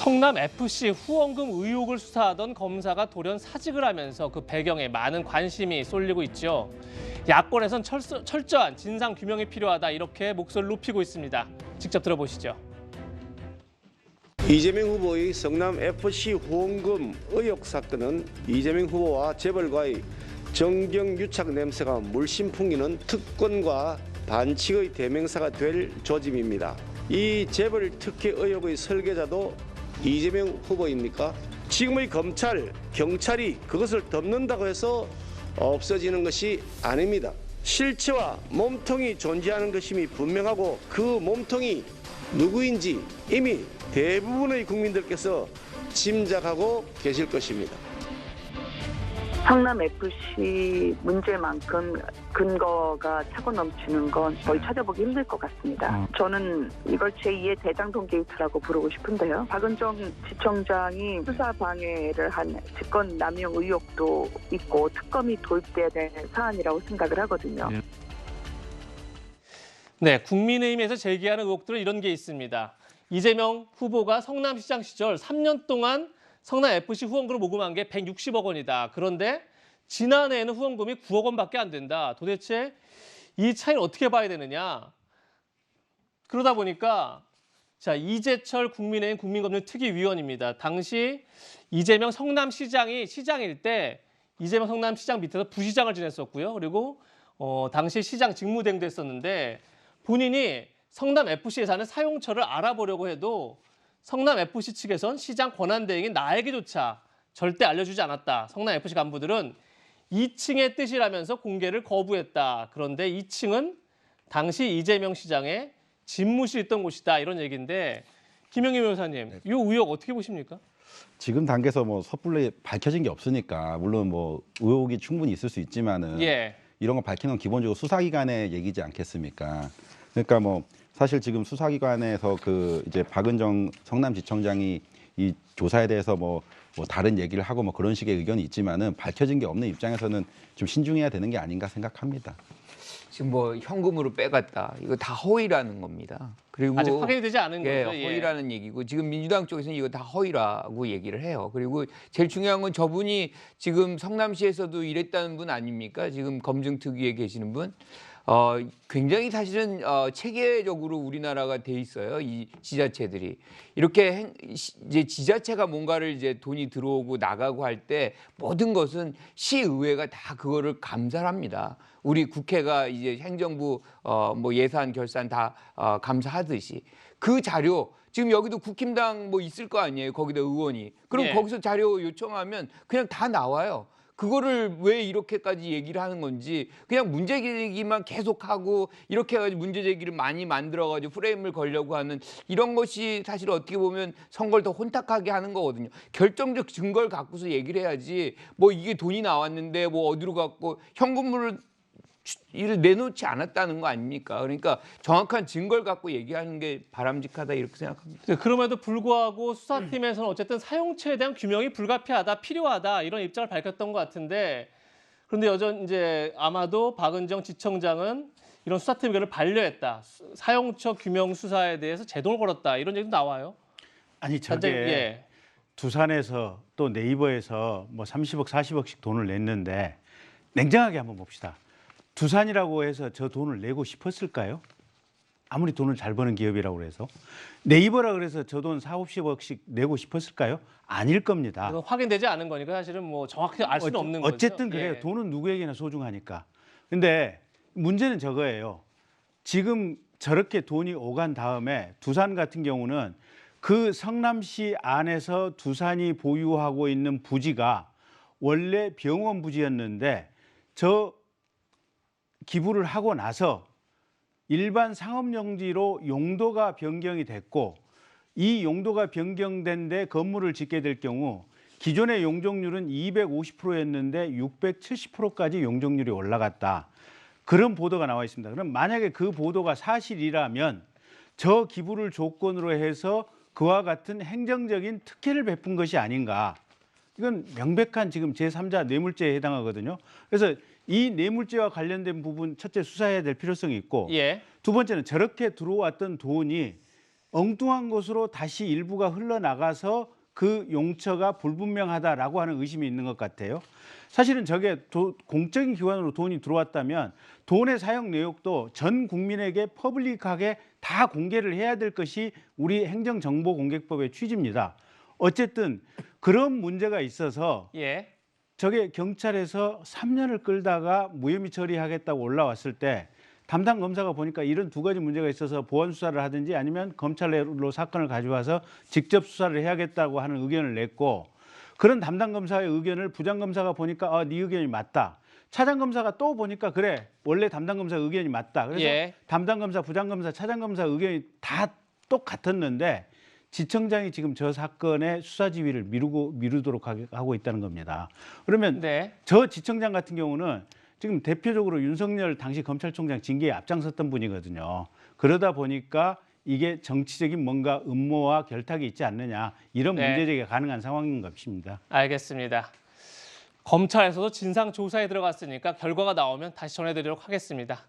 성남 FC 후원금 의혹을 수사하던 검사가 돌연 사직을 하면서 그 배경에 많은 관심이 쏠리고 있죠. 야권에선 철저한 진상 규명이 필요하다 이렇게 목소리를 높이고 있습니다. 직접 들어보시죠. 이재명 후보의 성남 FC 후원금 의혹 사건은 이재명 후보와 재벌과의 정경유착 냄새가 물씬 풍기는 특권과 반칙의 대명사가 될 조짐입니다. 이 재벌 특혜 의혹의 설계자도 이재명 후보입니까? 지금의 검찰, 경찰이 그것을 덮는다고 해서 없어지는 것이 아닙니다. 실체와 몸통이 존재하는 것임이 분명하고 그 몸통이 누구인지 이미 대부분의 국민들께서 짐작하고 계실 것입니다. 성남FC 문제만큼 근거가 차고 넘치는 건 거의 찾아보기 힘들 것 같습니다. 저는 이걸 제2의 대장동 게이트라고 부르고 싶은데요. 박은정 지청장이 수사 방해를 한 직권 남용 의혹도 있고 특검이 도입돼야 될 사안이라고 생각을 하거든요. 네, 국민의힘에서 제기하는 의혹들은 이런 게 있습니다. 이재명 후보가 성남시장 시절 3년 동안 성남FC 후원금을 모금한 게 160억 원이다. 그런데 지난해에는 후원금이 9억 원밖에 안 된다. 도대체 이 차이를 어떻게 봐야 되느냐. 그러다 보니까 자 이재철 국민의힘 국민검증특위위원입니다. 당시 이재명 성남시장이 시장일 때 이재명 성남시장 밑에서 부시장을 지냈었고요. 그리고 당시 시장 직무대행도 했었는데 본인이 성남FC 예산의 사용처를 알아보려고 해도 성남FC 측에선 시장 권한대행인 나에게조차 절대 알려주지 않았다. 성남FC 간부들은 2층의 뜻이라면서 공개를 거부했다. 그런데 2층은 당시 이재명 시장의 집무실이 있던 곳이다. 이런 얘기인데 김영희 변호사님, 이 의혹 어떻게 보십니까? 지금 단계에서 뭐 섣불리 밝혀진 게 없으니까 물론 뭐 의혹이 충분히 있을 수 있지만은 이런 거 밝히는 건 기본적으로 수사기관의 얘기지 않겠습니까? 그러니까 뭐 사실 지금 수사기관에서 그 이제 박은정 성남지청장이 이 조사에 대해서 뭐 다른 얘기를 하고 뭐 그런 식의 의견이 있지만은 밝혀진 게 없는 입장에서는 좀 신중해야 되는 게 아닌가 생각합니다. 지금 뭐 현금으로 빼갔다. 이거 다 허위라는 겁니다. 그리고 아직 확인이 되지 않은 거죠. 허위라는 얘기고 지금 민주당 쪽에서는 이거 다 허위라고 얘기를 해요. 그리고 제일 중요한 건 저분이 지금 성남시에서도 일했다는 분 아닙니까? 지금 검증특위에 계시는 분. 굉장히 사실은 체계적으로 우리나라가 돼 있어요. 이 지자체들이 이렇게 이제 지자체가 뭔가를 이제 돈이 들어오고 나가고 할 때 모든 것은 시의회가 다 그거를 감사를 합니다. 우리 국회가 이제 행정부 뭐 예산 결산 다 감사하듯이 그 자료 지금 여기도 국힘당 뭐 있을 거 아니에요. 거기다 의원이 그럼 거기서 자료 요청하면 그냥 다 나와요. 그거를 왜 이렇게까지 얘기를 하는 건지 그냥 문제 제기만 계속하고 이렇게 해가지고 문제 제기를 많이 만들어가지고 프레임을 걸려고 하는 이런 것이 사실 어떻게 보면 선거를 더 혼탁하게 하는 거거든요. 결정적 증거를 갖고서 얘기를 해야지 뭐 이게 돈이 나왔는데 뭐 어디로 갔고 현금을 이를 내놓지 않았다는 거 아닙니까? 그러니까 정확한 증거를 갖고 얘기하는 게 바람직하다 이렇게 생각합니다. 그럼에도 불구하고 수사팀에서는 어쨌든 사용처에 대한 규명이 불가피하다, 필요하다 이런 입장을 밝혔던 것 같은데 그런데 여전 이제 아마도 박은정 지청장은 이런 수사팀 의견을 반려했다. 사용처 규명 수사에 대해서 제동을 걸었다 이런 얘기도 나와요. 아니 저게 두산에서 또 네이버에서 뭐 30억, 40억씩 돈을 냈는데 냉정하게 한번 봅시다. 두산이라고 해서 저 돈을 내고 싶었을까요? 아무리 돈을 잘 버는 기업이라고 해서. 네이버라 그래서 저 돈 4, 50억씩 내고 싶었을까요? 아닐 겁니다. 확인되지 않은 거니까 사실은 뭐 정확히 알 수는 없는 거죠. 어쨌든 그래요. 돈은 누구에게나 소중하니까. 근데 문제는 저거예요. 지금 저렇게 돈이 오간 다음에 두산 같은 경우는 그 성남시 안에서 두산이 보유하고 있는 부지가 원래 병원 부지였는데 저 기부를 하고 나서 일반 상업용지로 용도가 변경이 됐고 이 용도가 변경된 데 건물을 짓게 될 경우 기존의 용적률은 250%였는데 670%까지 용적률이 올라갔다. 그런 보도가 나와 있습니다. 그럼 만약에 그 보도가 사실이라면 저 기부를 조건으로 해서 그와 같은 행정적인 특혜를 베푼 것이 아닌가. 이건 명백한 지금 제3자 뇌물죄에 해당하거든요. 그래서 이 뇌물죄와 관련된 부분 첫째 수사해야 될 필요성이 있고 두 번째는 저렇게 들어왔던 돈이 엉뚱한 곳으로 다시 일부가 흘러나가서 그 용처가 불분명하다라고 하는 의심이 있는 것 같아요. 사실은 저게 공적인 기관으로 돈이 들어왔다면 돈의 사용 내역도 전 국민에게 퍼블릭하게 다 공개를 해야 될 것이 우리 행정정보공개법의 취지입니다. 어쨌든 그런 문제가 있어서 예. 저게 경찰에서 3년을 끌다가 무혐의 처리하겠다고 올라왔을 때 담당 검사가 보니까 이런 두 가지 문제가 있어서 보완 수사를 하든지 아니면 검찰로 사건을 가져와서 직접 수사를 해야겠다고 하는 의견을 냈고, 그런 담당 검사의 의견을 부장 검사가 보니까 네 의견이 맞다. 차장 검사가 또 보니까 그래 원래 담당 검사 의견이 맞다. 그래서 예. 담당 검사, 부장 검사, 차장 검사 의견이 다 똑같았는데 지청장이 지금 저 사건의 수사 지휘를 미루도록 하고 있다는 겁니다. 그러면 네. 저 지청장 같은 경우는 지금 대표적으로 윤석열 당시 검찰총장 징계에 앞장섰던 분이거든요. 그러다 보니까 이게 정치적인 뭔가 음모와 결탁이 있지 않느냐, 이런 네. 문제 제기가 가능한 상황인 것입니다. 알겠습니다. 검찰에서도 진상 조사에 들어갔으니까 결과가 나오면 다시 전해드리도록 하겠습니다.